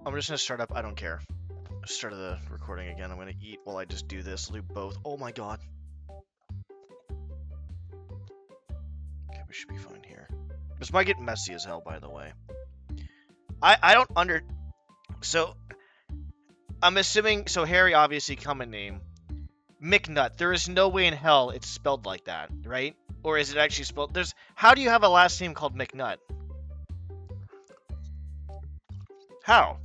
I'm just gonna start up. I don't care. Start the recording again. I'm gonna eat while I just do this. I'll do both. Oh my god. Okay, we should be fine here. This might get messy as hell, by the way. I don't under. So I'm assuming. So Harry, obviously, common name. McNutt. There is no way in hell it's spelled like that, right? Or is it actually spelled? There's. How do you have a last name called McNutt? How?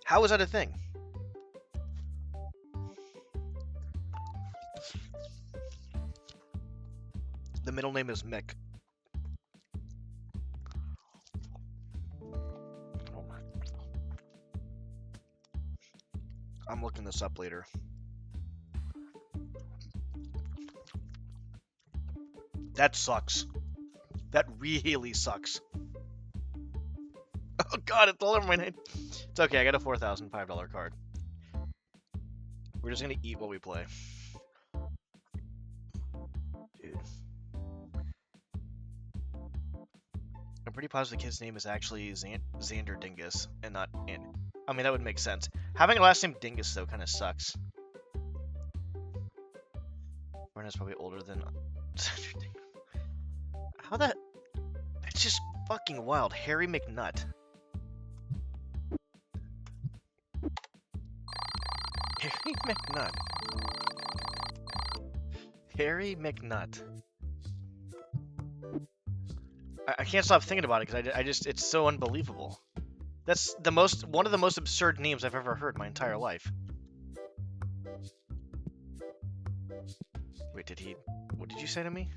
How is that a thing? The middle name is Mick. I'm looking this up later. That sucks. That really sucks. Oh god, it's all over my head. It's okay, I got a $4,005 card. We're just gonna eat while we play. Dude. I'm pretty positive the kid's name is actually Xander Dingus, and not Andy. I mean, that would make sense. Having a last name Dingus, though, kind of sucks. Brenna's probably older than Xander Dingus. How that... It's just fucking wild. Harry McNutt. Harry McNutt. Harry McNutt. I can't stop thinking about it because I just it's so unbelievable. That's one of the most absurd names I've ever heard in my entire life. Wait, what did you say to me?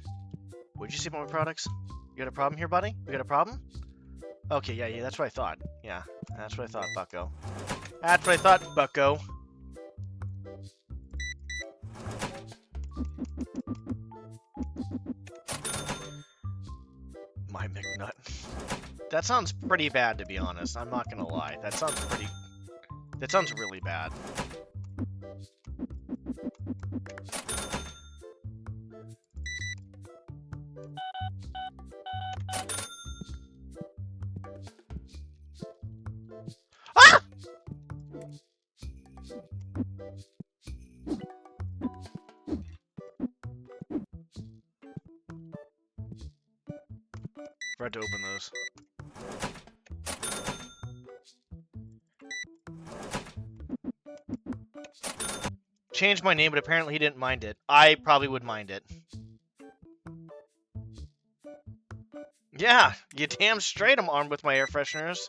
What did you say about my products? You got a problem here, buddy? We got a problem? Okay, yeah, that's what I thought. Yeah, that's what I thought, bucko. That's what I thought, bucko. My McNutt. That sounds pretty bad, to be honest. I'm not gonna lie. That sounds really bad. Ah! Forgot to open those. Changed my name, but apparently he didn't mind it. I probably would mind it. Yeah, you damn straight I'm armed with my air fresheners.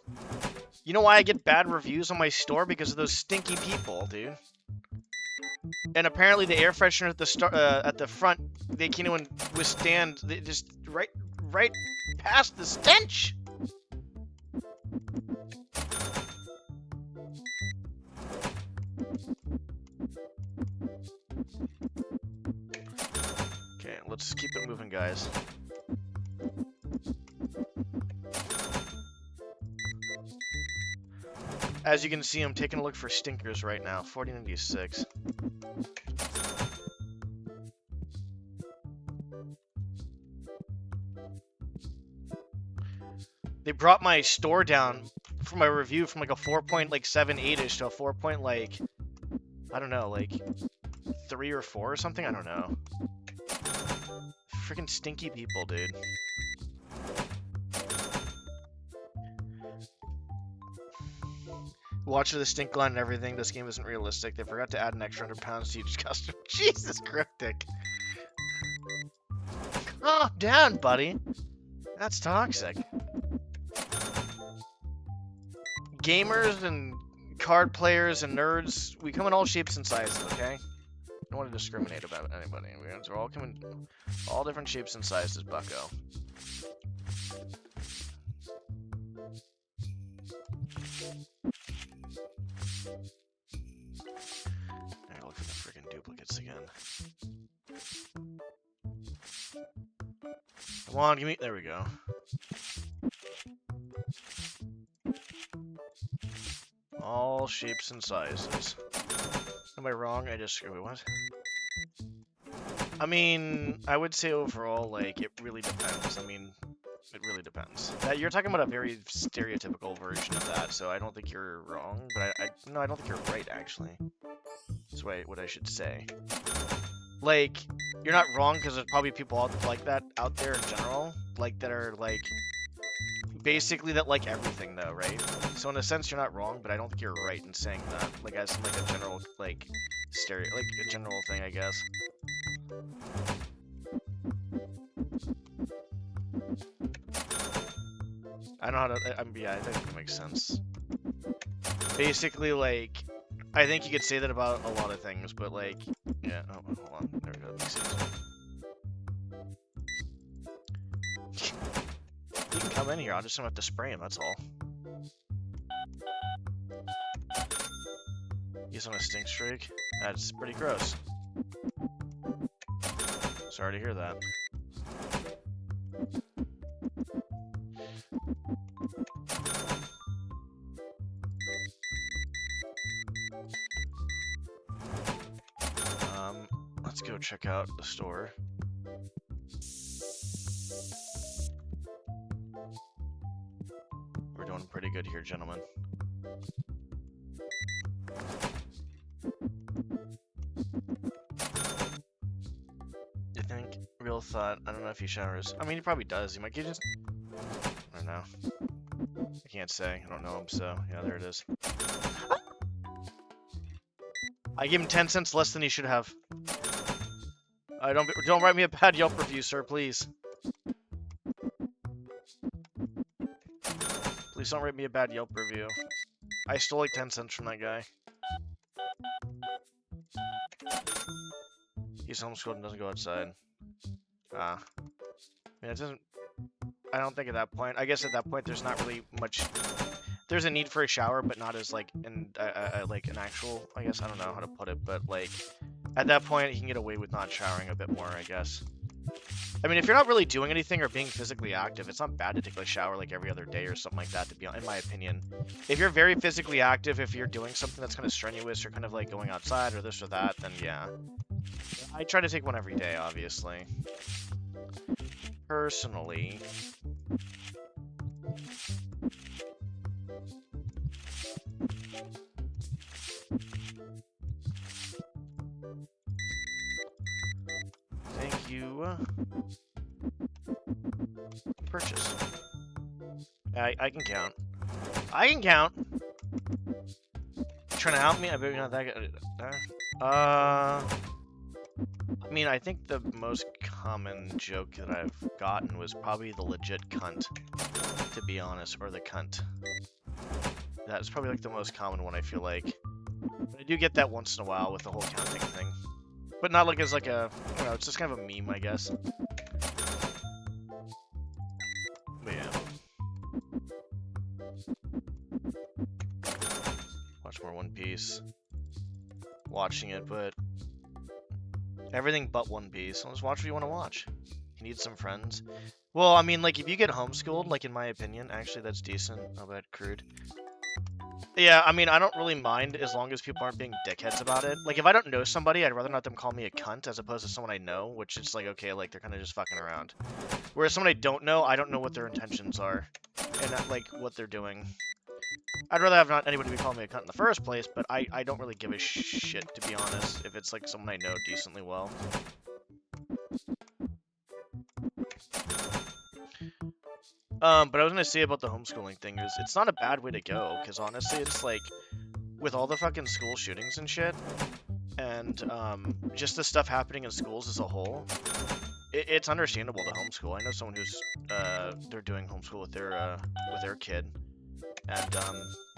You know why I get bad reviews on my store? Because of those stinky people, dude. And apparently the air freshener at the front, they can't even withstand. They just right past the stench. Okay, let's keep it moving, guys. As you can see, I'm taking a look for stinkers right now. 4096. They brought my store down for my review from like a 4.78ish to a 4. I don't know, like 3 or 4 or something. I don't know. Freaking stinky people, dude. Watch the stink line and everything. This game isn't realistic. They forgot to add an extra 100 pounds to each customer. Jesus, cryptic. Calm down, buddy. That's toxic. Gamers and card players and nerds, we come in all shapes and sizes, okay? I don't want to discriminate about anybody. We're all coming all different shapes and sizes, bucko. Alright, look for the freaking duplicates again. Come on, give me. There we go. All shapes and sizes. Am I wrong? I just. Wait, what? I mean, I would say overall, like, it really depends. I mean, It really depends. You're talking about a very stereotypical version of that, so I don't think you're wrong, but no, I don't think you're right, actually. That's what I should say. Like, you're not wrong, because there's probably people out like that out there in general, like, that are, like, basically that like everything, though, right? So in a sense, you're not wrong, but I don't think you're right in saying that, like, as like a general, like, like, a general thing, I guess. I don't know how to, yeah, I think that makes sense. Basically, like, I think you could say that about a lot of things, but, like, yeah, oh, hold on, there we go, let me see. You can come in here, I'll just have to spray him, that's all. He's on a stink streak? That's pretty gross. Sorry to hear that. Let's go check out the store. We're doing pretty good here, gentlemen. You think? Real thought. I don't know if he showers. I mean, he probably does. He might get just... I don't know. I can't say. I don't know him, so... Yeah, there it is. I gave him 10 cents less than he should have. Don't write me a bad Yelp review, sir, please. Please don't write me a bad Yelp review. I stole like 10 cents from that guy. He's homeschooled and doesn't go outside. I mean, it doesn't... I don't think at that point... I guess at that point there's not really much... There's a need for a shower, but not as, like, like an actual... I guess, I don't know how to put it, but, like... At that point, he can get away with not showering a bit more, I guess. I mean, if you're not really doing anything or being physically active, it's not bad to take a shower, like, every other day or something like that, to be in my opinion. If you're very physically active, if you're doing something that's kind of strenuous or kind of, like, going outside or this or that, then yeah. I try to take one every day, obviously. Personally... Thank you. Purchase. I can count. I can count! Trying to help me? I bet you're not that good. I mean, I think the most common joke that I've gotten was probably the legit cunt, to be honest, or the cunt. That's probably like the most common one, I feel like. But I do get that once in a while with the whole counting thing. But not like as like a, I don't know, it's just kind of a meme, I guess. But yeah. Watch more One Piece. Watching it, but everything but One Piece. So just watch what you want to watch. You need some friends. Well, I mean, like, if you get homeschooled, like, in my opinion, actually, that's decent. How about crude? Yeah, I mean, I don't really mind as long as people aren't being dickheads about it. Like, if I don't know somebody, I'd rather not them call me a cunt as opposed to someone I know, which is like, okay, like, they're kind of just fucking around. Whereas someone I don't know what their intentions are and, like, what they're doing. I'd rather have not anybody be calling me a cunt in the first place, but I don't really give a shit, to be honest, if it's, like, someone I know decently well. But I was gonna say about the homeschooling thing is, it's not a bad way to go, because honestly, it's like, with all the fucking school shootings and shit, and, just the stuff happening in schools as a whole, it's understandable to homeschool. I know someone who's, they're doing homeschool with their kid, and,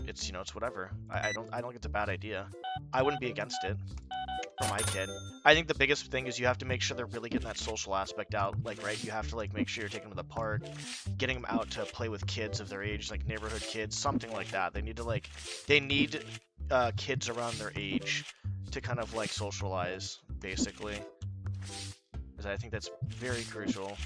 it's, you know, it's whatever. I don't think it's a bad idea. I wouldn't be against it. For my kid. I think the biggest thing is you have to make sure they're really getting that social aspect out, like, right, you have to, like, make sure you're taking them to the park, getting them out to play with kids of their age, like neighborhood kids, something like that. They need to, like, kids around their age to kind of, like, socialize, basically, because I think that's very crucial.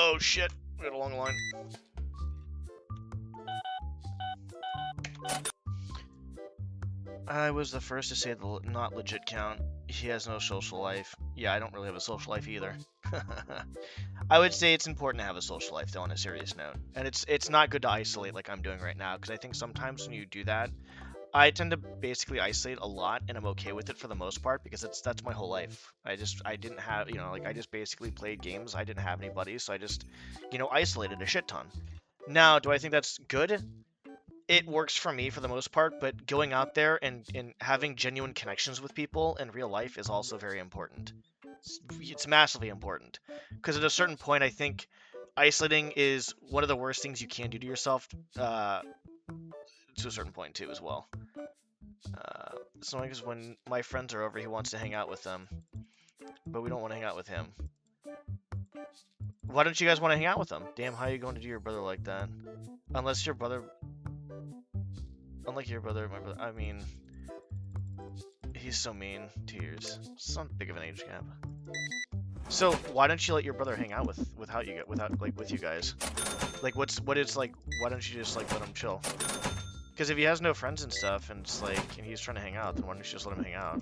Oh shit, we got a long line. I was the first to say the not legit count. He has no social life. Yeah, I don't really have a social life either. I would say it's important to have a social life, though, on a serious note. And it's not good to isolate like I'm doing right now, because I think sometimes when you do that, I tend to basically isolate a lot, and I'm okay with it for the most part, because that's my whole life. I didn't have, like, I just basically played games. I didn't have anybody, so I just, isolated a shit ton. Now, do I think that's good? It works for me for the most part, but going out there and having genuine connections with people in real life is also very important. It's massively important, because at a certain point, I think isolating is one of the worst things you can do to yourself, to a certain point too as well. As long as when my friends are over, he wants to hang out with them, but we don't want to hang out with him. Why don't you guys want to hang out with him? Damn, how are you going to do your brother like that? Unless your brother... Unlike your brother, my brother... I mean... He's so mean. Tears. It's not big of an age gap. So, why don't you let your brother hang out with you guys? Like, why don't you just, like, let him chill? Because if he has no friends and stuff, and it's like, and he's trying to hang out, then why don't you just let him hang out?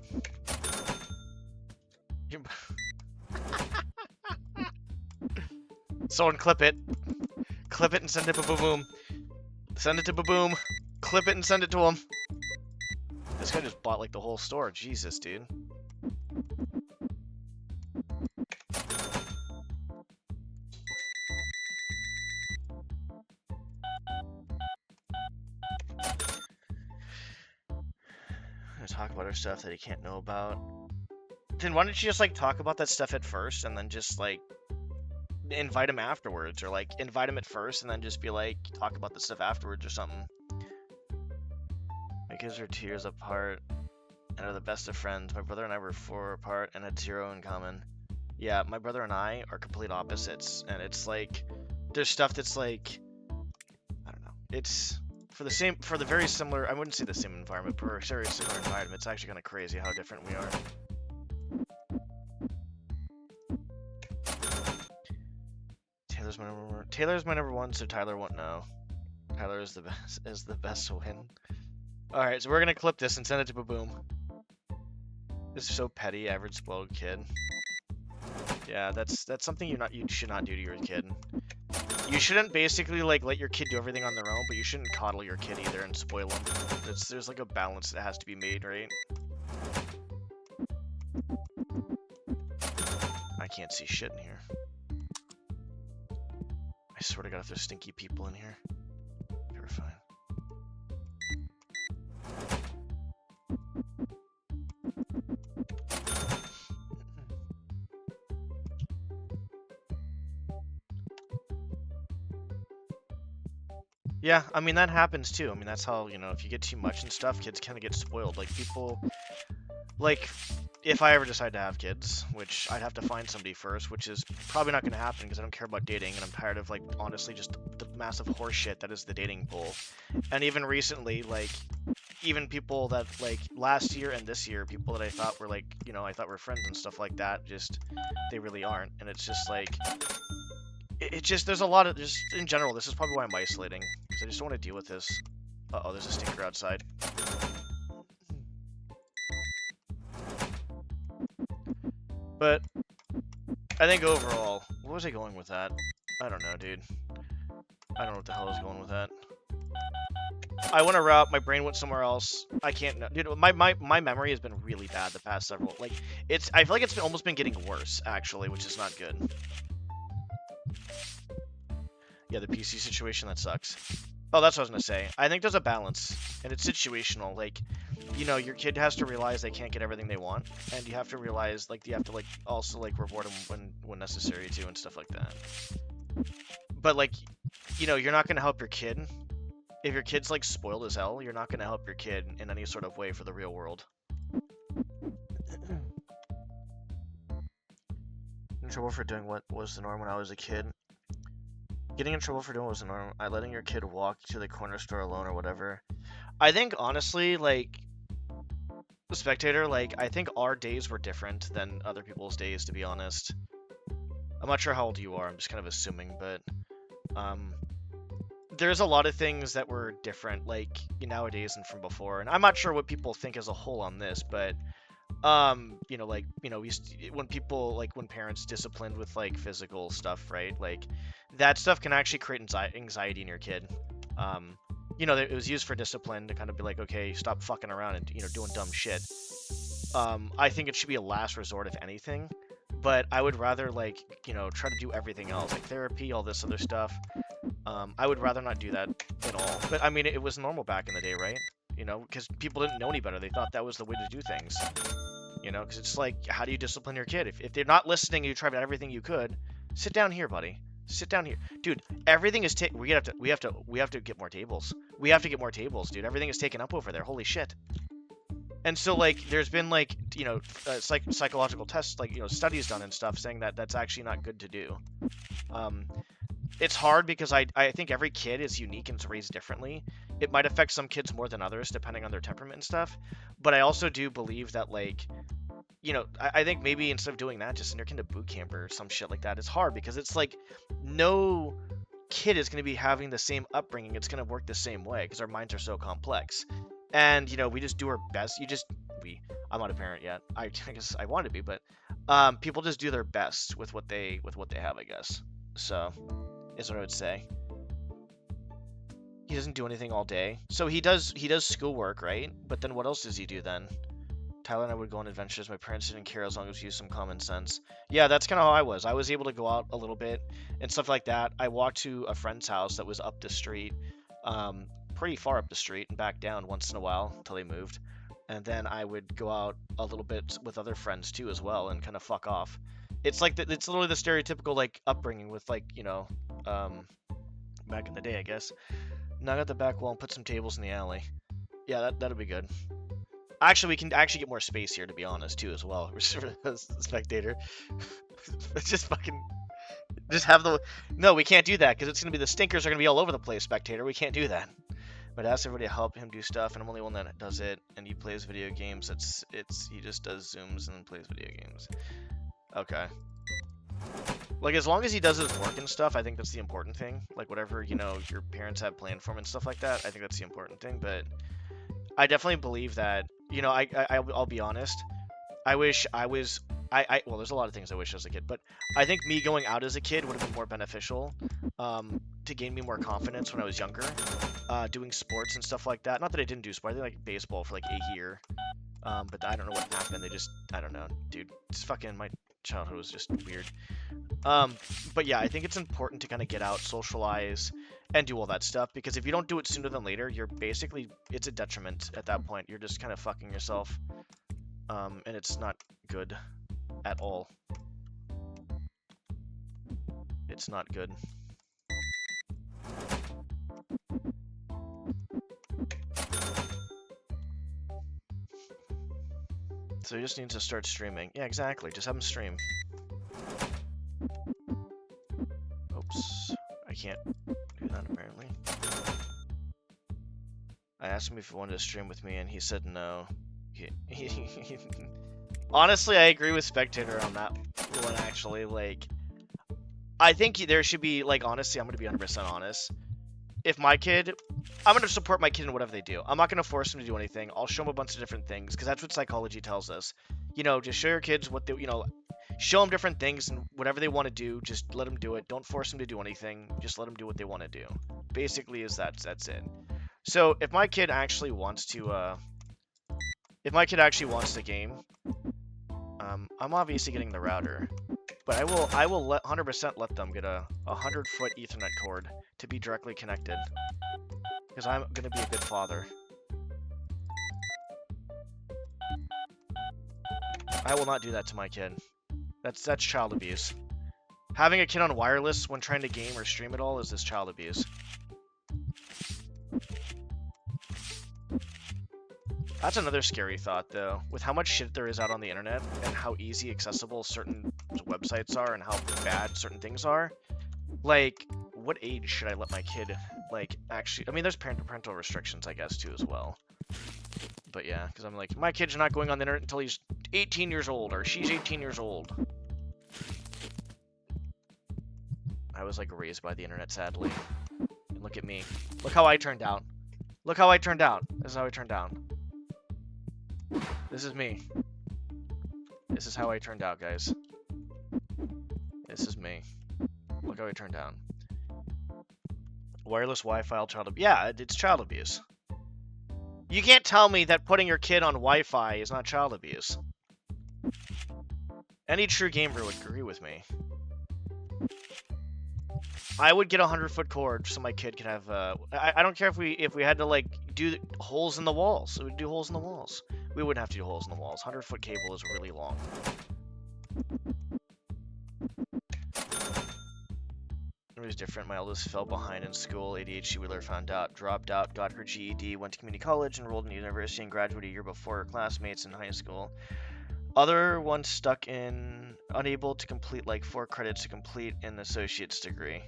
Someone clip it. Clip it and send it to Baboom. Send it to Baboom. Clip it and send it to him. This guy just bought, like, the whole store. Jesus, dude. Talk about our stuff that he can't know about. Then why don't you just, like, talk about that stuff at first, and then just, like, invite him afterwards, or, like, invite him at first, and then just be like, talk about the stuff afterwards or something. My kids are 2 years apart, and are the best of friends. My brother and I were 4 apart, and had 0 in common. Yeah, my brother and I are complete opposites, and it's, like, there's stuff that's, like, I don't know, it's... For the very similar, I wouldn't say the same environment, but for a very similar environment, it's actually kind of crazy how different we are. Taylor's my number 1, so Tyler won't know. Tyler is the best win. Alright, so we're gonna clip this and send it to Baboom. This is so petty, average spoiled kid. Yeah, that's something you should not do to your kid. You shouldn't basically, like, let your kid do everything on their own, but you shouldn't coddle your kid either and spoil them. There's like a balance that has to be made, right? I can't see shit in here. I swear to God, if there's stinky people in here, you're fine. Yeah, I mean, that happens too. I mean, that's how, if you get too much and stuff, kids kind of get spoiled. Like, people, like, if I ever decide to have kids, which I'd have to find somebody first, which is probably not going to happen because I don't care about dating, and I'm tired of, like, honestly, just the massive horse shit that is the dating pool. And even recently, like, even people that, like, last year and this year, people that I thought were, like, I thought were friends and stuff like that, just, they really aren't. And it's just, like... there's a lot of, just in general, this is probably why I'm isolating, because I just don't want to deal with this. Uh-oh, there's a stinker outside. But, I think overall, what was I going with that? I don't know, dude. I don't know what the hell I was going with that. I went a route, my brain went somewhere else. I can't, dude, my memory has been really bad the past several, like, I feel like it's almost been getting worse, actually, which is not good. Yeah, the PC situation, that sucks. Oh, that's what I was gonna say. I think there's a balance, and it's situational. Like, your kid has to realize they can't get everything they want, and you have to realize, like, you have to, like, also, like, reward them when necessary, too, and stuff like that. But, like, you're not gonna help your kid. If your kid's, like, spoiled as hell, you're not gonna help your kid in any sort of way for the real world. In trouble for doing what was the norm when I was a kid. Getting in trouble for doing what was the norm. Letting your kid walk to the corner store alone or whatever. I think, honestly, like, the Spectator, like, I think our days were different than other people's days, to be honest. I'm not sure how old you are. I'm just kind of assuming, but there's a lot of things that were different, like nowadays and from before. And I'm not sure what people think as a whole on this, but when people like when parents disciplined with like physical stuff, right? Like that stuff can actually create anxiety in your kid. It was used for discipline to kind of be like, okay, stop fucking around and doing dumb shit. I think it should be a last resort if anything, but I would rather like try to do everything else, like therapy, all this other stuff. I would rather not do that at all. But I mean, it was normal back in the day, right? Because people didn't know any better. They thought that was the way to do things. Because it's like, how do you discipline your kid? If they're not listening, you tried everything you could. Sit down here, buddy. Sit down here, dude. Everything is we have to get more tables. We have to get more tables, dude. Everything is taken up over there. Holy shit. And so like, there's been like psychological tests, like studies done and stuff saying that that's actually not good to do. It's hard because I think every kid is unique and is raised differently. It might affect some kids more than others depending on their temperament and stuff. But I also do believe that like, I think maybe instead of doing that, just send your kid to boot camp or some shit like that. It's hard because it's like no kid is going to be having the same upbringing. It's going to work the same way because our minds are so complex. And, we just do our best. I'm not a parent yet. I guess I want to be, but people just do their best with what they have, I guess. So is what I would say. He doesn't do anything all day. So he does schoolwork, right? But then what else does he do then? Tyler and I would go on adventures. My parents didn't care as long as we used some common sense. Yeah, that's kind of how I was. I was able to go out a little bit and stuff like that. I walked to a friend's house that was up the street, pretty far up the street, and back down once in a while until they moved. And then I would go out a little bit with other friends too as well and kind of fuck off. It's like it's literally the stereotypical like upbringing with like back in the day, I guess. Knock out the back wall and put some tables in the alley. Yeah, that'll be good. Actually, we can actually get more space here, to be honest, too, as well. Spectator. Just have the... No, we can't do that, because it's going to be... The stinkers are going to be all over the place, Spectator. We can't do that. But ask everybody to help him do stuff, and I'm only one that does it, and he plays video games. He just does Zooms and then plays video games. Okay. Like, as long as he does his work and stuff, I think that's the important thing. Like, whatever, your parents have planned for him and stuff like that, I think that's the important thing, but... I definitely believe that, I'll be honest. I wish I was, well, there's a lot of things I wish as a kid, but I think me going out as a kid would have been more beneficial, to gain me more confidence when I was younger, doing sports and stuff like that. Not that I didn't do sports, I did like baseball for like a year, but I don't know what happened. I don't know, dude, it's fucking, my childhood was just weird. But yeah, I think it's important to kind of get out, socialize, and do all that stuff, because if you don't do it sooner than later, it's a detriment at that point. You're just kind of fucking yourself, and it's not good at all. It's not good. So he just needs to start streaming. Yeah, exactly. Just have him stream. Oops. I can't do that, apparently. I asked him if he wanted to stream with me, and he said no. Honestly, I agree with Spectator on that one, actually. Like, I think there should be, like, honestly, I'm going to be 100% honest. If my kid... I'm going to support my kid in whatever they do. I'm not going to force them to do anything. I'll show them a bunch of different things, because that's what psychology tells us. Just show your kids what they... show them different things, and whatever they want to do, just let them do it. Don't force them to do anything. Just let them do what they want to do. Basically, that's it. So, if my kid actually wants to, game, I'm obviously getting the router, but I will 100% let them get a 100-foot Ethernet cord to be directly connected, because I'm gonna be a good father. I will not do that to my kid. That's child abuse. Having a kid on wireless when trying to game or stream at all is this child abuse. That's another scary thought, though. With how much shit there is out on the internet, and how easy accessible certain websites are, and how bad certain things are, like, what age should I let my kid, like, actually... I mean, there's parental restrictions, I guess, too, as well. But yeah, because I'm like, my kid's not going on the internet until he's 18 years old, or she's 18 years old. I was like raised by the internet, sadly. And look at me. Look how I turned out. Look how I turned out. This is how I turned out. This is me. This is how I turned out, guys. This is me. Look how I turned out. Wireless Wi-Fi child abuse. Yeah, it's child abuse. You can't tell me that putting your kid on Wi-Fi is not child abuse. Any true gamer would agree with me. I would get a 100-foot cord so my kid could have. I don't care if we had to like do holes in the walls. It would do holes in the walls. We wouldn't have to do holes in the walls. 100-foot cable is really long. It was different. My eldest fell behind in school. ADHD we later found out. Dropped out. Got her GED. Went to community college. Enrolled in university and graduated a year before her classmates in high school. Other one stuck in unable to complete like 4 credits to complete an associate's degree.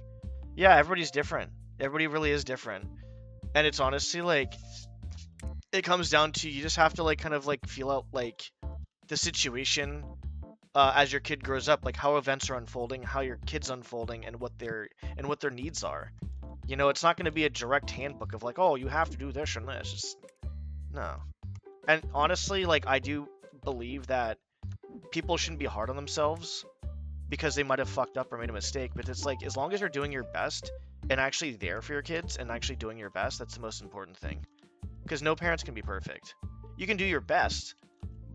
Yeah, everybody's different. Everybody really is different. And it's honestly like it comes down to you just have to like kind of like feel out like the situation as your kid grows up, like how events are unfolding, how your kid's unfolding, and what their needs are. You know, it's not going to be a direct handbook of like, oh, you have to do this and this. It's, no. And honestly, like I do believe that people shouldn't be hard on themselves because they might have fucked up or made a mistake, but it's like as long as you're doing your best and actually there for your kids and actually doing your best, that's the most important thing. Because no parents can be perfect. You can do your best,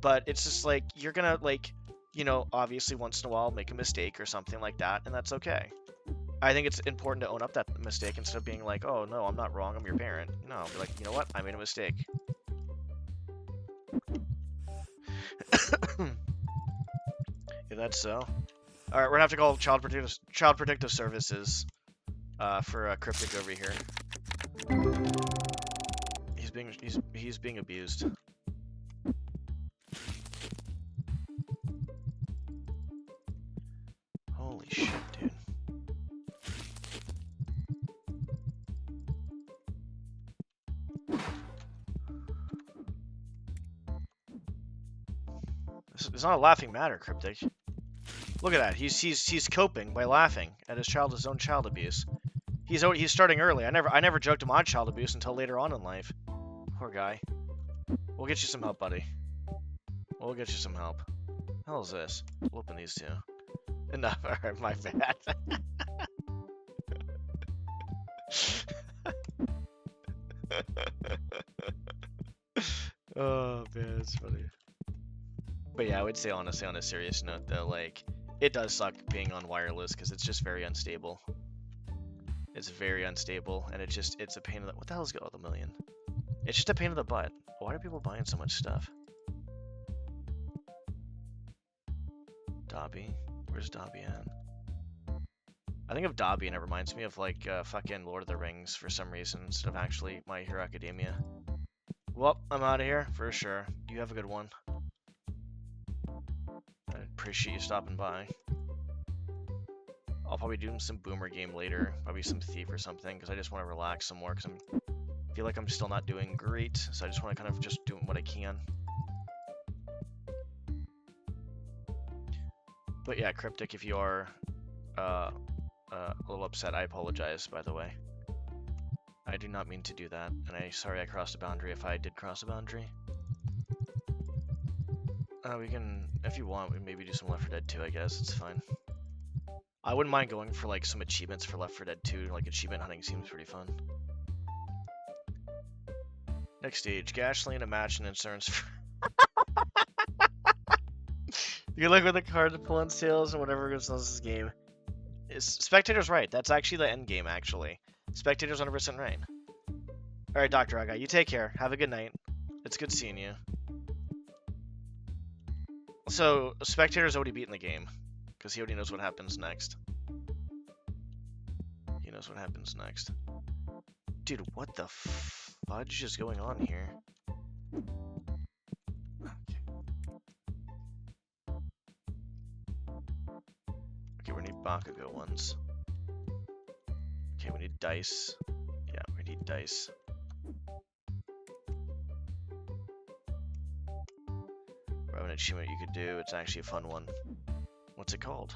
but it's just like you're gonna like, you know, obviously once in a while make a mistake or something like that, and that's okay. I think it's important to own up that mistake instead of being like, oh no, I'm not wrong, I'm your parent. No, be like, you know what, I made a mistake. If that's so. All right, we're gonna have to call Child Protective Services for Cryptic over here. He's being abused. Holy shit, dude. It's not a laughing matter, Cryptic. Look at that. He's coping by laughing at his own child abuse. He's starting early. I never joked him on child abuse until later on in life. Poor guy. We'll get you some help, buddy. We'll get you some help. What the hell is this? We'll open these two. Enough. Alright, my bad. Oh man, it's funny. But yeah, I would say honestly, on a serious note though, like it does suck being on wireless because it's just very unstable. It's very unstable, and it's a pain in the. What the hell is the million? It's just a pain in the butt. Why are people buying so much stuff? Dobby, where's Dobby at? I think of Dobby and it reminds me of like fucking Lord of the Rings for some reason instead of actually My Hero Academia. Well, I'm out of here for sure. You have a good one. I appreciate you stopping by. I'll probably do some boomer game later, probably some Thief or something, because I just want to relax some more, because I feel like I'm still not doing great, so I just want to kind of just do what I can. But yeah, Cryptic, if you are a little upset, I apologize, by the way. I do not mean to do that, and sorry I crossed a boundary if I did cross a boundary. We can, if you want, we maybe do some Left 4 Dead 2, I guess, it's fine. I wouldn't mind going for like some achievements for Left 4 Dead 2, like achievement hunting seems pretty fun. Next stage, gasoline, a match, and insurance. You look with the card to pull in sales and whatever goes on this game. Spectator's right, that's actually the end game, actually. Spectator's 100% right. Alright, Dr. Aga, you take care. Have a good night. It's good seeing you. So, Spectator's already beaten the game. Because he already knows what happens next. He knows what happens next. Dude, what the fudge is going on here? Okay, we need Bakugo ones. Okay, we need dice. Yeah, we need dice. I have an achievement you could do. It's actually a fun one. What's it called?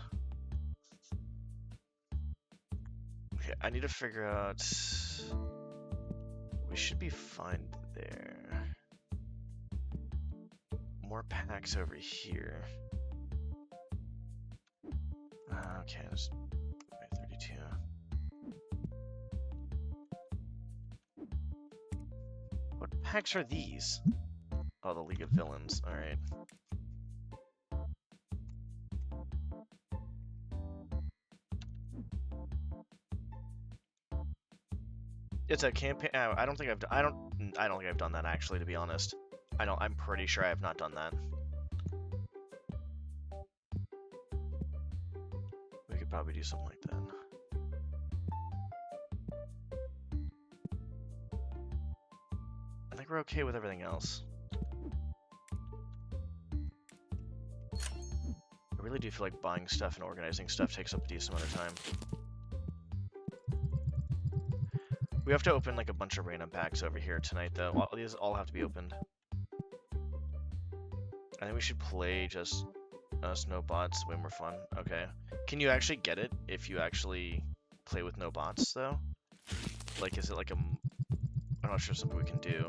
Okay, I need to figure out... We should be fine there. More packs over here. Okay, let's 32. What packs are these? Oh, the League of Villains. Alright. It's a campaign. I don't think I've done that actually, to be honest. I'm pretty sure I have not done that. We could probably do something like that. I think we're okay with everything else. I really do feel like buying stuff and organizing stuff takes up a decent amount of time. We have to open like a bunch of random packs over here tonight, though. These all have to be opened. I think we should play just us, no bots. Way more fun. Okay. Can you actually get it if you actually play with no bots, though? Like, is it like I'm not sure something we can do.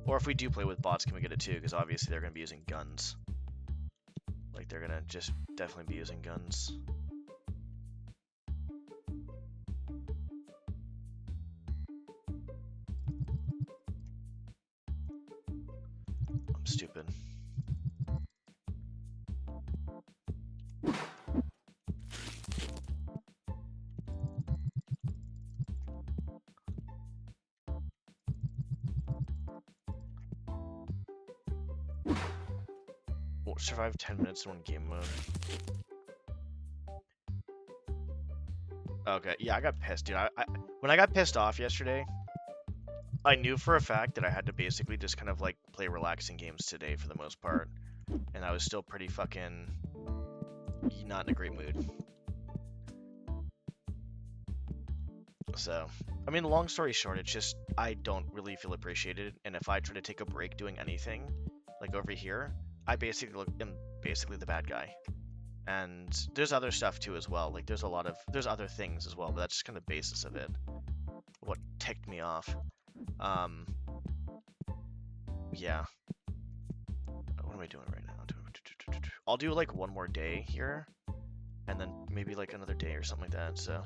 Or if we do play with bots, can we get it too? Because obviously they're going to be using guns. Like, they're going to just definitely be using guns. I'm stupid. Survive 10 minutes in one game mode. Okay, yeah, I got pissed, dude. When I got pissed off yesterday, I knew for a fact that I had to basically just kind of like play relaxing games today for the most part. And I was still pretty fucking not in a great mood. So, I mean, long story short, it's just I don't really feel appreciated. And if I try to take a break doing anything, like over here, I basically am basically the bad guy. And there's other stuff too as well. Like there's other things as well, but that's just kind of the basis of it. What ticked me off. Yeah. What am I doing right now? I'll do like one more day here, and then maybe like another day or something like that. So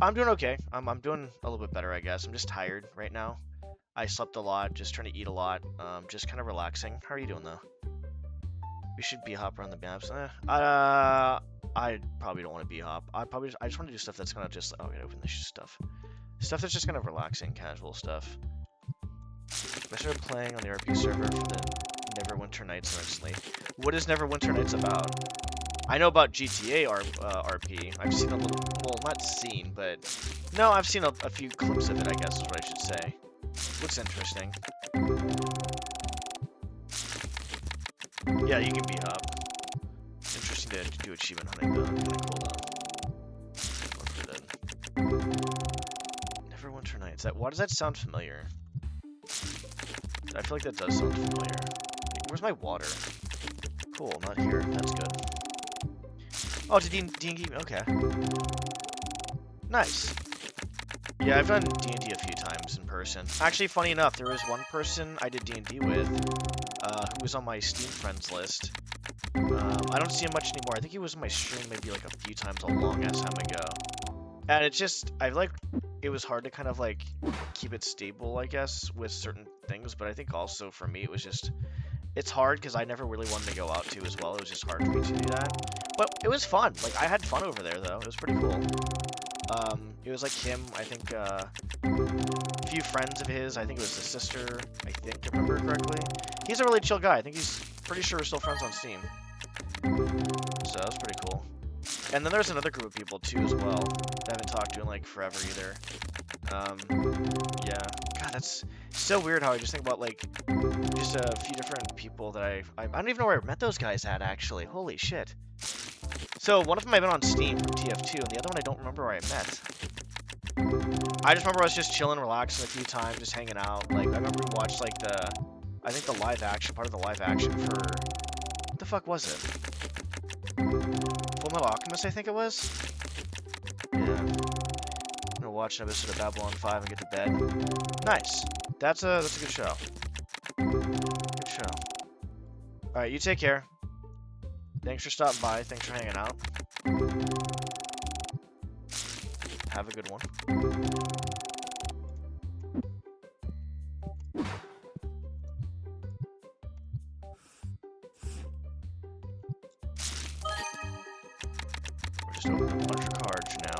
I'm doing okay. I'm doing a little bit better, I guess. I'm just tired right now. I slept a lot, just trying to eat a lot, just kind of relaxing. How are you doing though? We should B-hop around the maps. I probably don't want to B-hop. I just want to do stuff that's kind of just... Oh, I gotta open this stuff. Stuff that's just kind of relaxing, casual stuff. I started playing on the RP server for the Neverwinter Nights recently. What is Neverwinter Nights about? I know about GTA RP. I've seen a little... Well, not seen, but... No, I've seen a few clips of it, I guess is what I should say. Looks interesting. Yeah, you can B-hop. Interesting to do achievement hunting, though. Kinda cool, though. Neverwinter Nights. Why does that sound familiar? I feel like that does sound familiar. Where's my water? Cool, not here. That's good. Oh, it's a D&D. Okay. Nice. Yeah, I've done D&D a few times in person. Actually, funny enough, there was one person I did D&D with who was on my Steam friends list. I don't see him much anymore. I think he was on my stream maybe like a few times a long ass time ago. And it's just, it was hard to kind of like keep it stable, I guess, with certain things. But I think also for me, it was just, it's hard because I never really wanted to go out to as well. It was just hard for me to do that. But it was fun. Like, I had fun over there, though. It was pretty cool. It was like him, I think, a few friends of his. I think it was his sister, I think, if I remember correctly. He's a really chill guy. I think he's pretty sure we're still friends on Steam. So that was pretty cool. And then there's another group of people, too, as well. That I haven't talked to in, like, forever, either. Yeah. God, that's so weird how I just think about, like, just a few different people that I don't even know where I met those guys at, actually. Holy shit. So, one of them I've been on Steam from TF2, and the other one I don't remember where I met. I just remember I was just chilling, relaxing a few times, just hanging out. Like, I remember we watched, like, I think the live action, part of the live action for... What the fuck was it? Full Metal Alchemist, I think it was? Yeah. I'm gonna watch an episode of Babylon 5 and get to bed. Nice. That's a good show. Good show. Alright, you take care. Thanks for stopping by. Thanks for hanging out. Have a good one. We're just opening a bunch of cards now.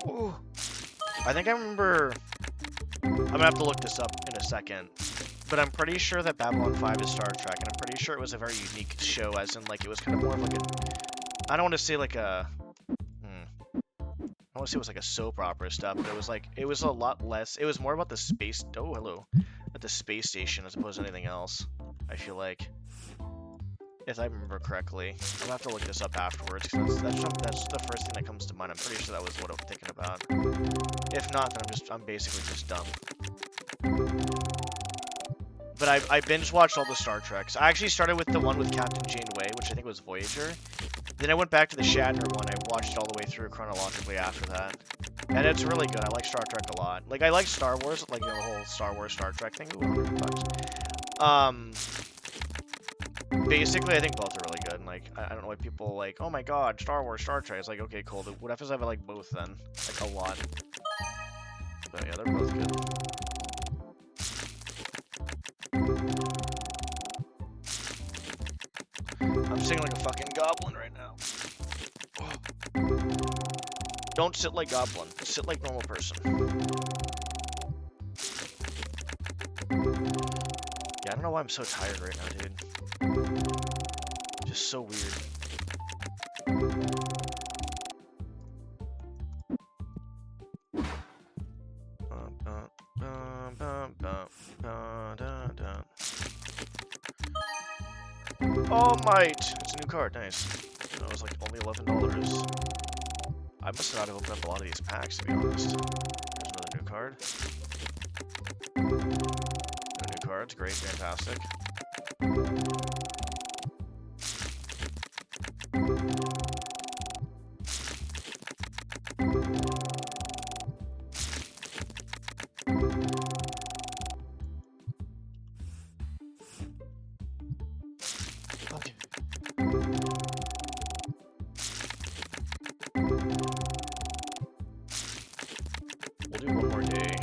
Ooh. I think I remember... I'm gonna have to look this up in a second. But I'm pretty sure that Babylon 5 is Star Trek, and I'm pretty sure it was a very unique show, as in, like, it was kind of more of like a... I don't want to say like a... I want to say it was like a soap opera stuff, but it was like... It was a lot less... It was more about the space... Oh, hello. At the space station as opposed to anything else, I feel like. If I remember correctly. I'll have to look this up afterwards, because that's the first thing that comes to mind. I'm pretty sure that was what I'm thinking about. If not, then I'm basically just dumb. But I binge watched all the Star Treks. I actually started with the one with Captain Janeway, which I think was Voyager. Then I went back to the Shatner one. I watched it all the way through chronologically after that. And it's really good. I like Star Trek a lot. Like, I like Star Wars, like, you know, the whole Star Wars, Star Trek thing. Ooh, $100. Basically, I think both are really good. Like, I don't know why people like, oh my god, Star Wars, Star Trek. It's like, okay, cool. What if I like both then? Like, a lot. But yeah, they're both good. I'm sitting like a fucking goblin right now. Oh. Don't sit like goblin. Sit like normal person. Yeah, I don't know why I'm so tired right now, dude. Just so weird. All Might! It's a new card, nice. That was like only $11. I must not have opened up a lot of these packs, to be honest. There's another new card. New cards, great, fantastic. Okay. We'll do one more day.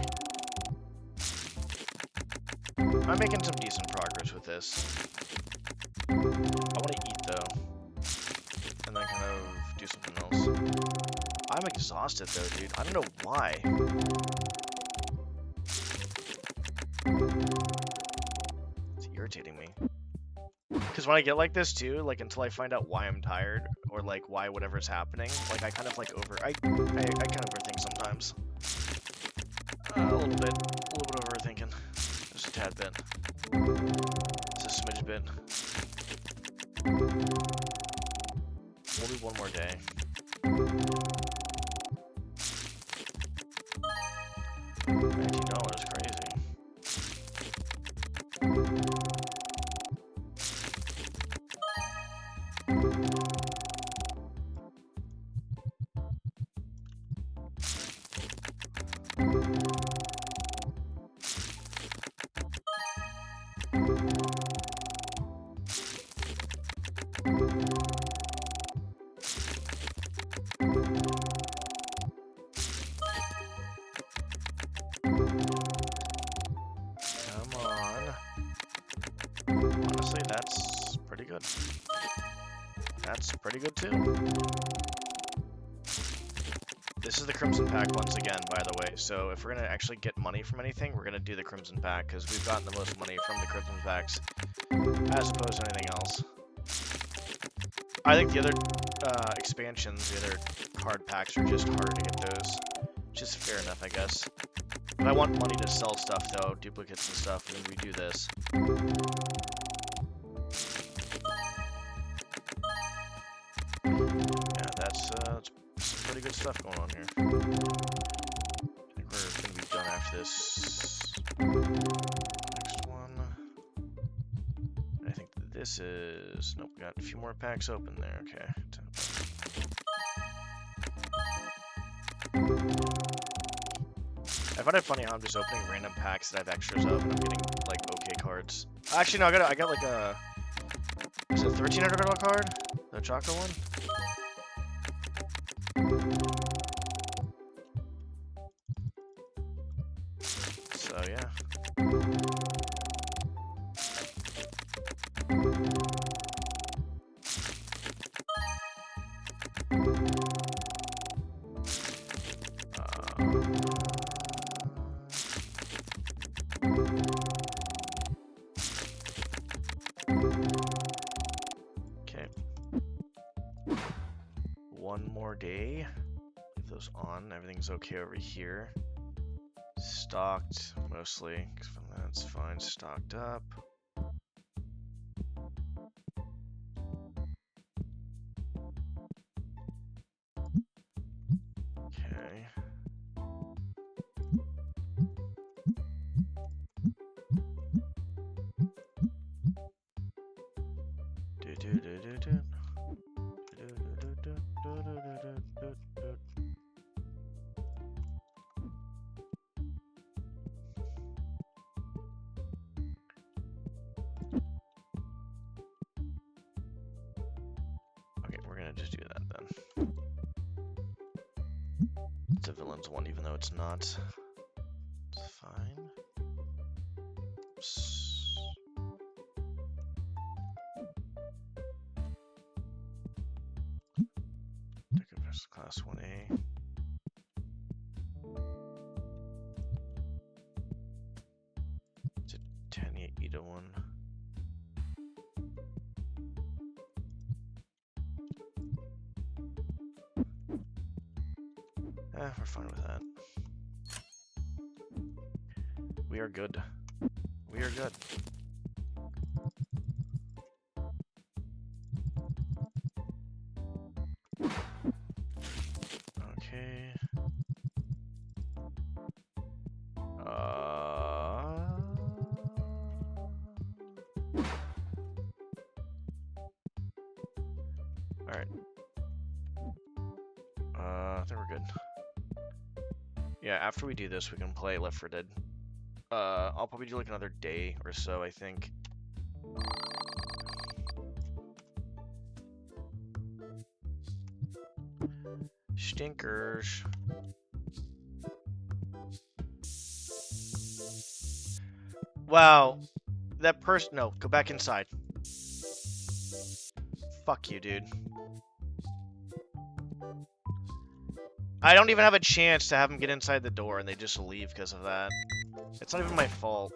I'm making some decent progress with this. I want to eat, though. And then kind of do something else. I'm exhausted, though, dude. I don't know why. It's irritating me. Because when I get like this, too, like, until I find out why I'm tired, or, like, why whatever's happening, like, I kind of, like, I kind of overthink sometimes. A little bit overthinking. Just a tad bit. Just a smidge bit. We'll do one more day. 19 crazy. That's pretty good. That's pretty good too. This is the Crimson Pack once again, by the way. So if we're gonna actually get money from anything, we're gonna do the Crimson Pack because we've gotten the most money from the Crimson Packs as opposed to anything else. I think the other expansions, the other card packs, are just harder to get those. Which is fair enough, I guess. But I want money to sell stuff though, duplicates and stuff, and then we do this. Yeah, that's some pretty good stuff going on here. I think we're gonna then after this, next one. I think this is... Nope, got a few more packs open there. Okay. I find it funny how I'm just opening random packs that have extras of, and I'm getting, like, okay cards. Actually, no, I got like a... Is it a $1,300 card? The Choco one? So, yeah. Okay. One more day. Leave those on. Everything's okay over here. Stocked, mostly. That's fine. Stocked up. Okay. Okay, we're gonna just do that then. It's a villain's one, even though it's not. It's fine. Class 1A. It's a 10 Ida one. We're fine with that. We are good. We are good. Okay. Alright. I think we're good. Yeah, after we do this, we can play Left 4 Dead. I'll probably do like another day or so, I think. Stinkers. Wow. That person... No, go back inside. Fuck you, dude. I don't even have a chance to have them get inside the door, and they just leave because of that. It's not even my fault.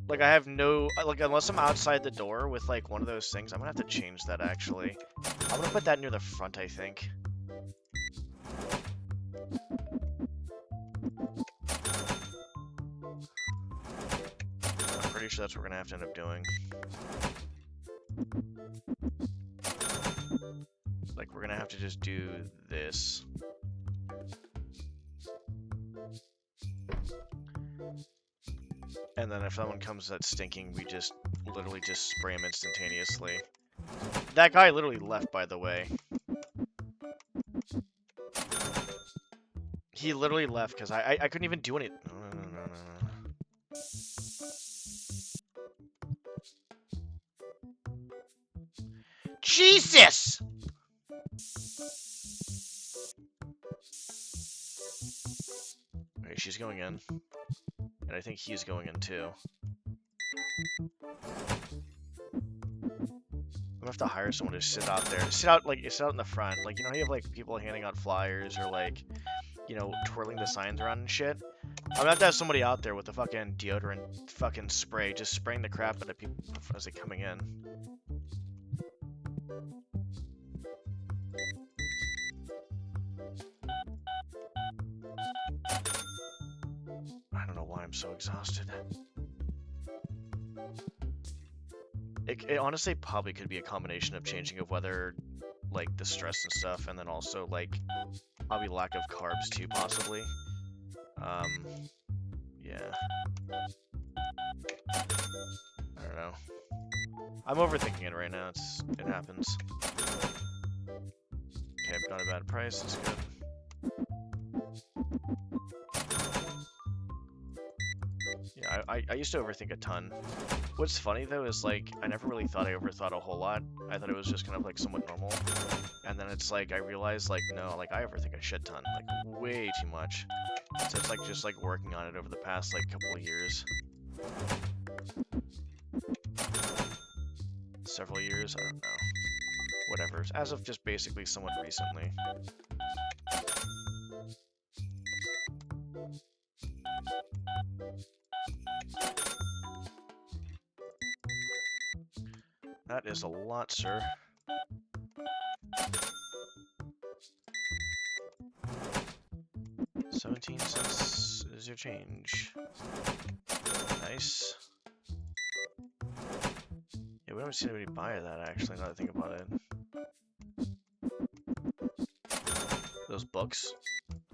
Like, I have no... Like, unless I'm outside the door with, like, one of those things, I'm gonna have to change that, actually. I'm gonna put that near the front, I think. I'm pretty sure that's what we're gonna have to end up doing. Like, we're gonna have to just do this. And then if someone comes that's stinking, we just literally just spray him instantaneously. That guy literally left, by the way. He literally left because I couldn't even do anything. No. Jesus! Okay, she's going in. And I think he's going in too. I'm gonna have to hire someone to sit out there. Sit out in the front. Like, you know how you have like people handing out flyers or like, you know, twirling the signs around and shit? I'm gonna have to have somebody out there with the fucking deodorant fucking spray, just spraying the crap out of people as they're coming in. I don't know why I'm so exhausted. It honestly probably could be a combination of changing of weather, like the stress and stuff, and then also like probably lack of carbs too, possibly. Yeah. I don't know. I'm overthinking it right now. It happens. Okay, not a bad price. That's good. Yeah, I used to overthink a ton. What's funny though is like I never really thought I overthought a whole lot. I thought it was just kind of like somewhat normal. And then it's like I realized like no, like I overthink a shit ton, like way too much. So it's like just like working on it over the past like couple of years. Several years, I don't know. Whatever. As of just basically somewhat recently. That is a lot, sir. $0.17 is your change. Nice. Yeah, we don't see anybody buy that, actually, now that I think about it. Those books?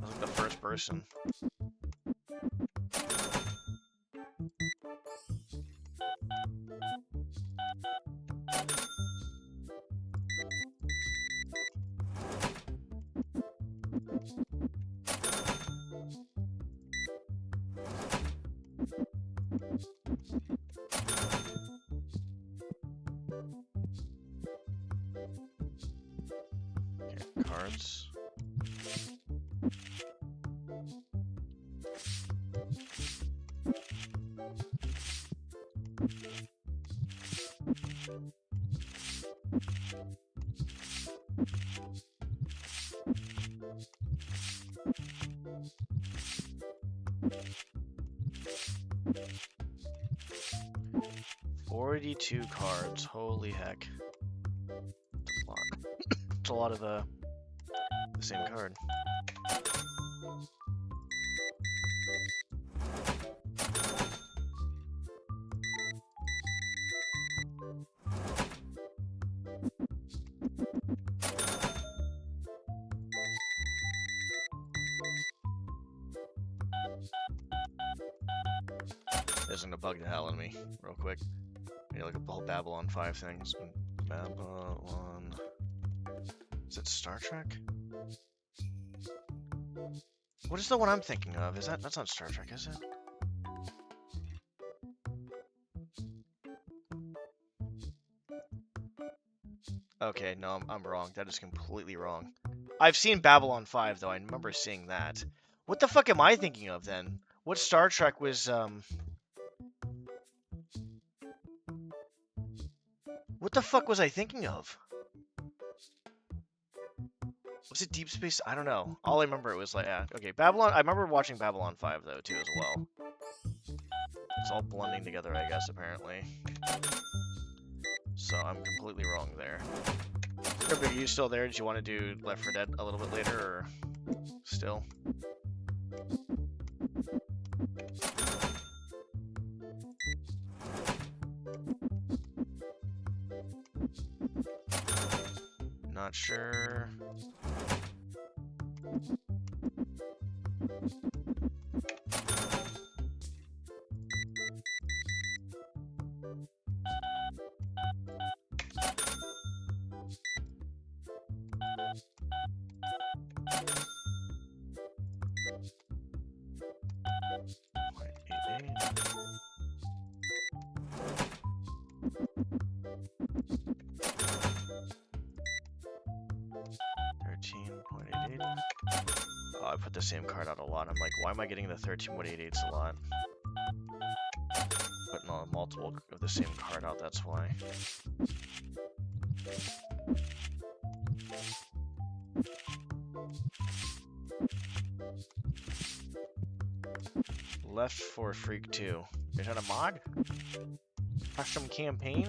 I was like the first person. Okay, cards. $42 cards. Holy heck. It's a lot of the same card. This is gonna bug the hell out of me real quick. I need to look up the whole Babylon 5 things. Babylon. Is it Star Trek? What is the one I'm thinking of? That's not Star Trek, is it? Okay, no, I'm wrong. That is completely wrong. I've seen Babylon 5 though. I remember seeing that. What the fuck am I thinking of then? What Star Trek was What the fuck was I thinking of? Was it Deep Space? I don't know. All I remember it was like, yeah, okay, Babylon. I remember watching Babylon 5 though too as well. It's all blending together, I guess, apparently. So I'm completely wrong there. Are you still there? Did you want to do Left 4 Dead a little bit later, or still? Not sure. Oh, I put the same card out a lot. I'm like, why am I getting the 13.88s a lot? Putting on multiple of the same card out, that's why. Left for Freak 2. Is that a mod? Custom campaign?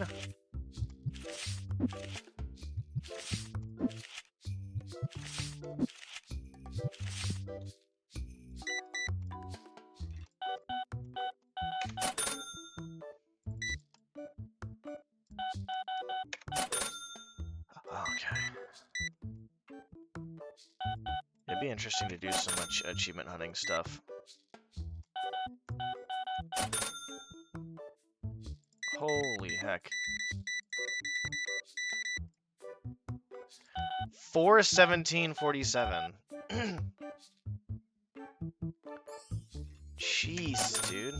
Okay. It'd be interesting to do some achievement hunting stuff. Holy heck. 417.47. Jeez, dude.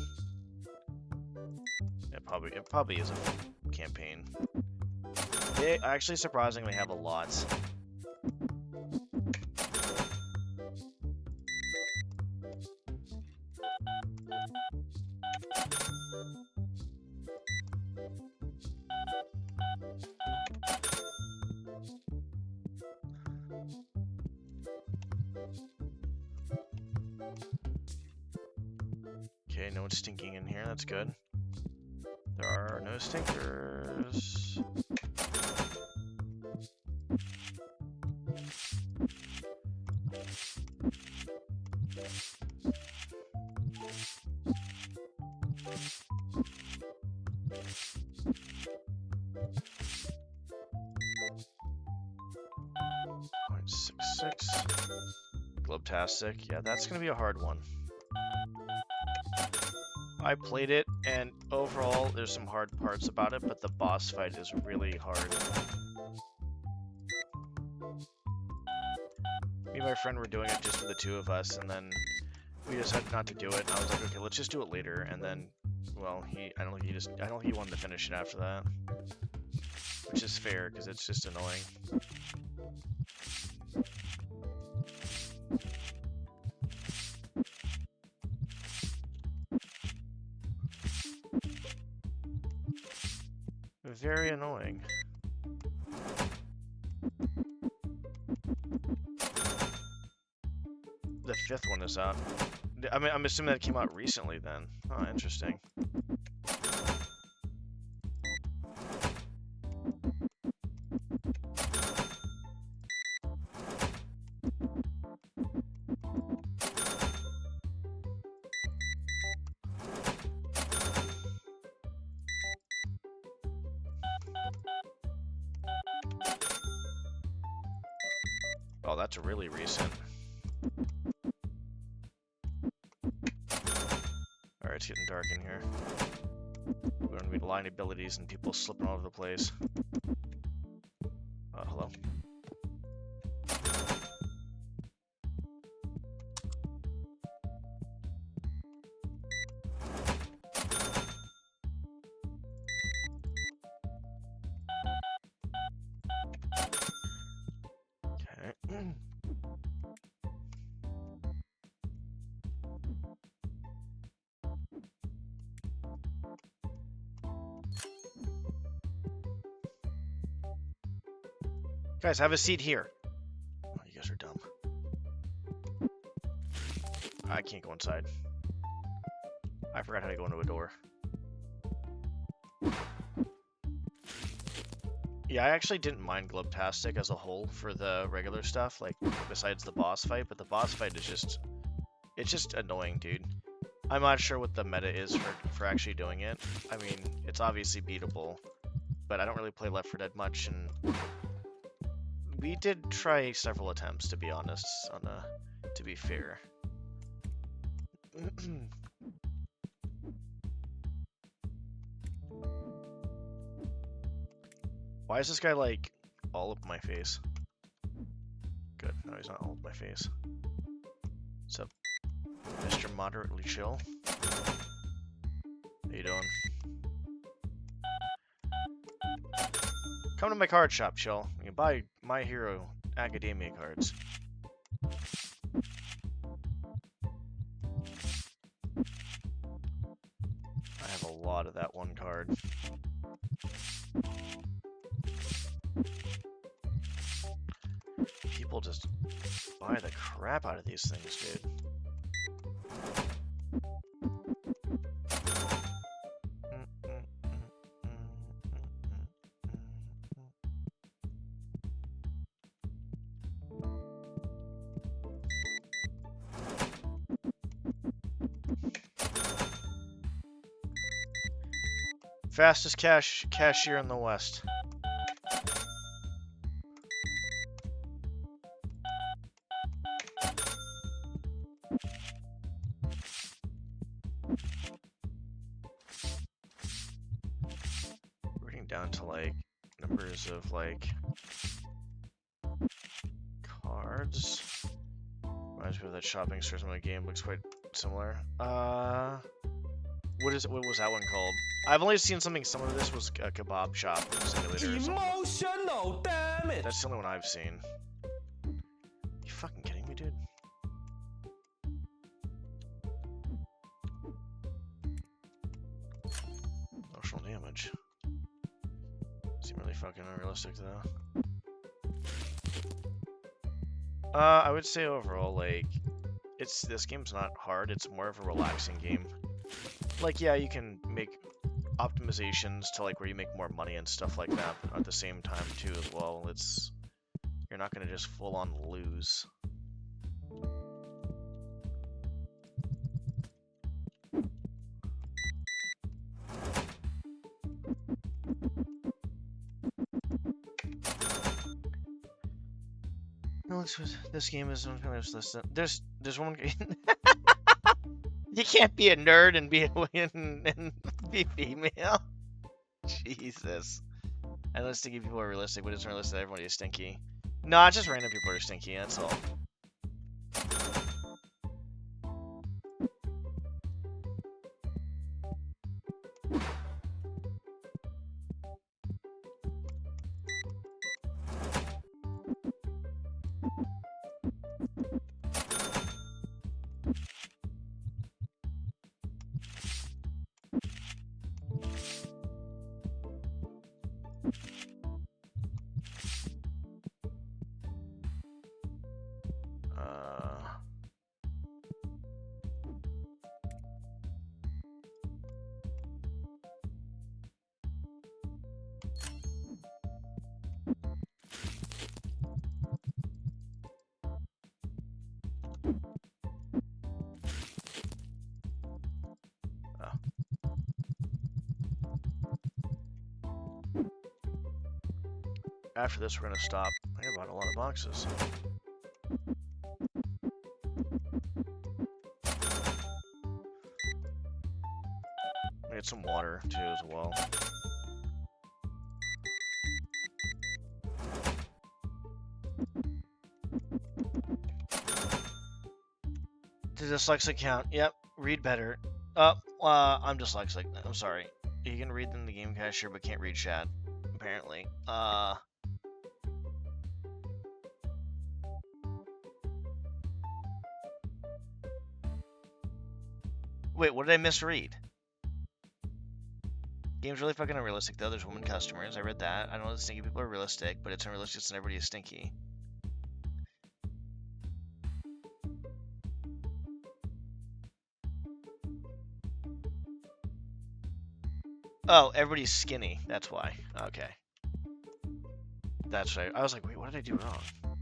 It probably is a campaign. They actually surprisingly have a lot. Okay, no one's stinking in here. That's good. There are no stinkers. .66. Globetastic. Yeah, that's gonna be a hard one. I played it, and overall, there's some hard parts about it, but the boss fight is really hard. Me and my friend were doing it just for the two of us, and then we decided not to do it. And I was like, okay, let's just do it later. And then, well, I don't think he wanted to finish it after that, which is fair because it's just annoying. Very annoying. The 5th one is out. I mean, I'm assuming that came out recently then. Oh, interesting. Oh, that's really recent. Alright, it's getting dark in here. We're gonna need line abilities and people slipping all over the place. Hello? Okay. Guys, have a seat here. Oh, you guys are dumb. I can't go inside. I forgot how to go into a door. Yeah, I actually didn't mind Globetastic as a whole for the regular stuff, like, besides the boss fight, but the boss fight is just... It's just annoying, dude. I'm not sure what the meta is for actually doing it. I mean, it's obviously beatable, but I don't really play Left 4 Dead much, and... We did try several attempts, to be honest, to be fair. Why is this guy, like, all up my face? Good, no, he's not all up my face. What's up, Mr. Moderately Chill? How you doing? Come to my card shop, Chill. You can buy My Hero Academia cards. I have a lot of that one card. People just buy the crap out of these things, dude. Fastest cashier in the West. down to like numbers of like cards. Reminds me of that shopping store in the game. Looks quite similar. What was that one called? I've only seen something similar to this was a kebab shop simulator or something. Emotional damage. That's the only one I've seen. You fucking kidding me, dude? Emotional damage. Seem really fucking unrealistic though. I would say overall, like, this game's not hard. It's more of a relaxing game. Like, yeah, you can make optimizations to like where you make more money and stuff like that, but at the same time too as well, you're not gonna just full on lose. No, this game is there's one. You can't be a nerd and be and be female. Jesus. I know stinky people are realistic, but it's realistic that everybody is stinky. Nah, just random people are stinky, that's all. After this, we're gonna stop. I bought a lot of boxes. We get some water too as well. Does dyslexic count? Yep. Read better. I'm dyslexic. I'm sorry. You can read in the game cashier, but can't read chat. Apparently. Wait, what did I misread? Game's really fucking unrealistic though. There's women customers. I read that. I know the stinky people are realistic, but it's unrealistic since everybody is stinky. Oh, everybody's skinny. That's why. Okay. That's right. I was like, wait, what did I do wrong?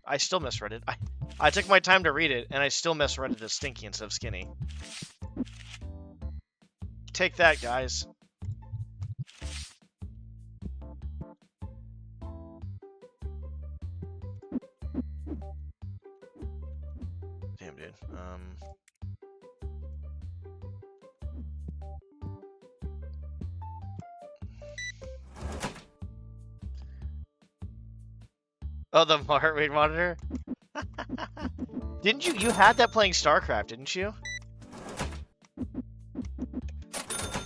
I still misread it. I took my time to read it, and I still misread it as stinky instead of skinny. Take that, guys. Damn, dude. Oh, the heart rate monitor? Didn't you? You had that playing StarCraft, didn't you?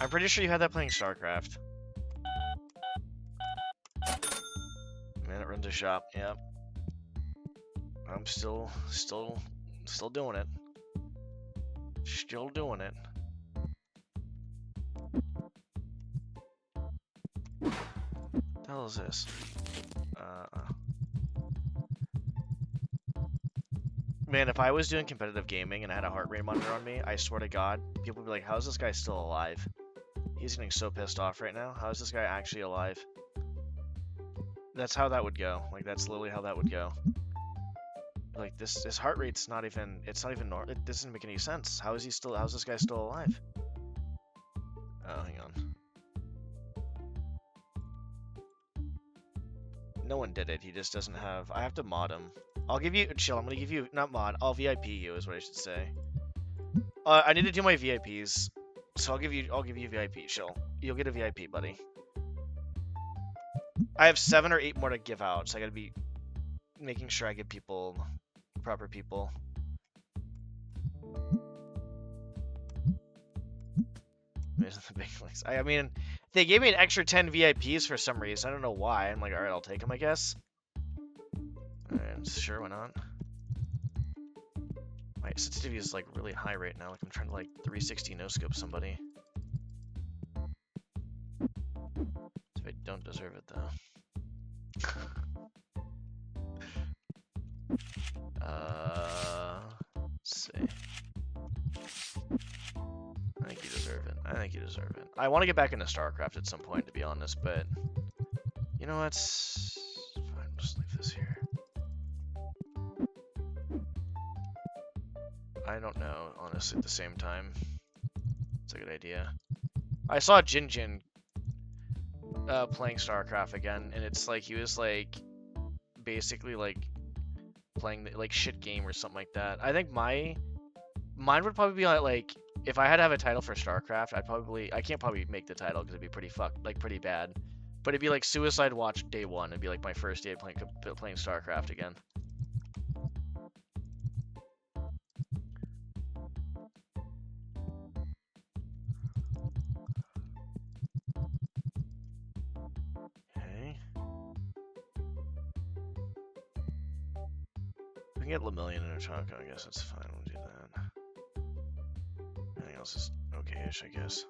I'm pretty sure you had that playing StarCraft. Man, it runs a shop. Yep. I'm still doing it. Still doing it. What the hell is this? Man, if I was doing competitive gaming and I had a heart rate monitor on me, I swear to God, people would be like, how is this guy still alive? He's getting so pissed off right now. How is this guy actually alive? That's how that would go. Like, that's literally how that would go. Like, his heart rate's not even, it's not even normal. It doesn't make any sense. How's this guy still alive? Oh, hang on. No one did it. He just doesn't have, I have to mod him. I'll give you, chill, I'm gonna give you, not mod, I'll VIP you is what I should say. I need to do my VIPs, so I'll give you VIP, chill. You'll get a VIP, buddy. I have 7 or 8 more to give out, so I gotta be making sure I give people, proper people. The big links. I mean, they gave me an extra 10 VIPs for some reason. I don't know why. I'm like, alright, I'll take them, I guess. And sure, why not? My sensitivity is like really high right now. Like I'm trying to like 360 no scope somebody. So I don't deserve it though. Let's see. I think you deserve it. I think you deserve it. I want to get back into StarCraft at some point, to be honest, but you know what? Fine, just leave this here. I don't know, honestly, at the same time. It's a good idea. I saw Jin playing StarCraft again, and it's like he was like basically like playing the, like shit game or something like that. I think mine would probably be like if I had to have a title for StarCraft, I can't probably make the title because it'd be pretty bad. But it'd be like Suicide Watch Day 1. It'd be like my first day playing StarCraft again. Okay. We can get Lemillion and Ochako, I guess that's fine. We'll do that. Anything else is okay-ish, I guess.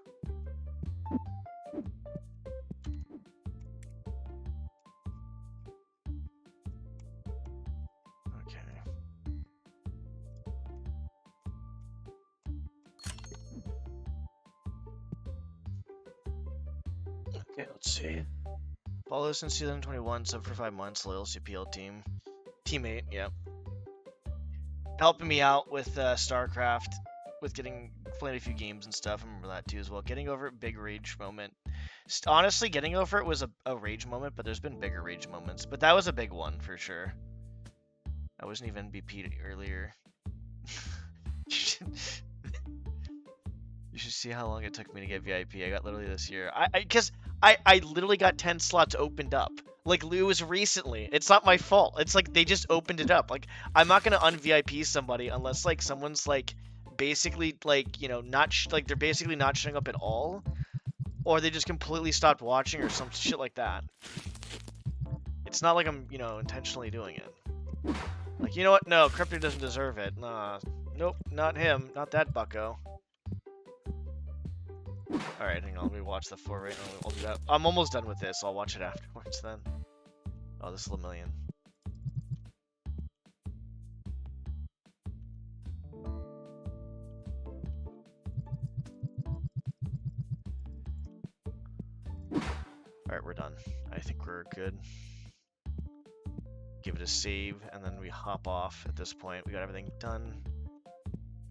Okay, let's see. Follow since 2021, sub for 5 months, loyal CPL team. Teammate, yep. Helping me out with StarCraft, with playing a few games and stuff. I remember that too as well. Getting over it, big rage moment. Honestly, getting over it was a rage moment, but there's been bigger rage moments. But that was a big one for sure. I wasn't even BP'd earlier. You should see how long it took me to get VIP. I got literally this year. Because I literally got 10 slots opened up. Like, it was recently. It's not my fault. It's like, they just opened it up. Like, I'm not gonna un-VIP somebody unless, like, someone's, like, basically, like, you know, they're basically not showing up at all. Or they just completely stopped watching or some shit like that. It's not like I'm, you know, intentionally doing it. Like, you know what? No, Crypto doesn't deserve it. Nah. Nope, not him. Not that bucko. Alright, hang on, let me watch the 4 right now. I'll do that. I'm almost done with this. I'll watch it afterwards then. Oh, this is Lemillion. Alright, we're done. I think we're good. Give it a save, and then we hop off at this point. We got everything done.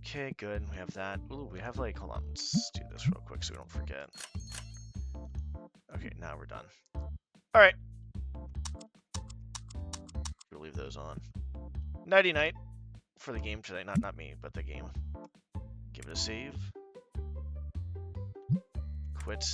Okay, good. We have that. Ooh, we have like, hold on. Let's do this real quick so we don't forget. Okay, now we're done. Alright. We'll leave those on. Nighty night for the game today. Not me, but the game. Give it a save. Quit.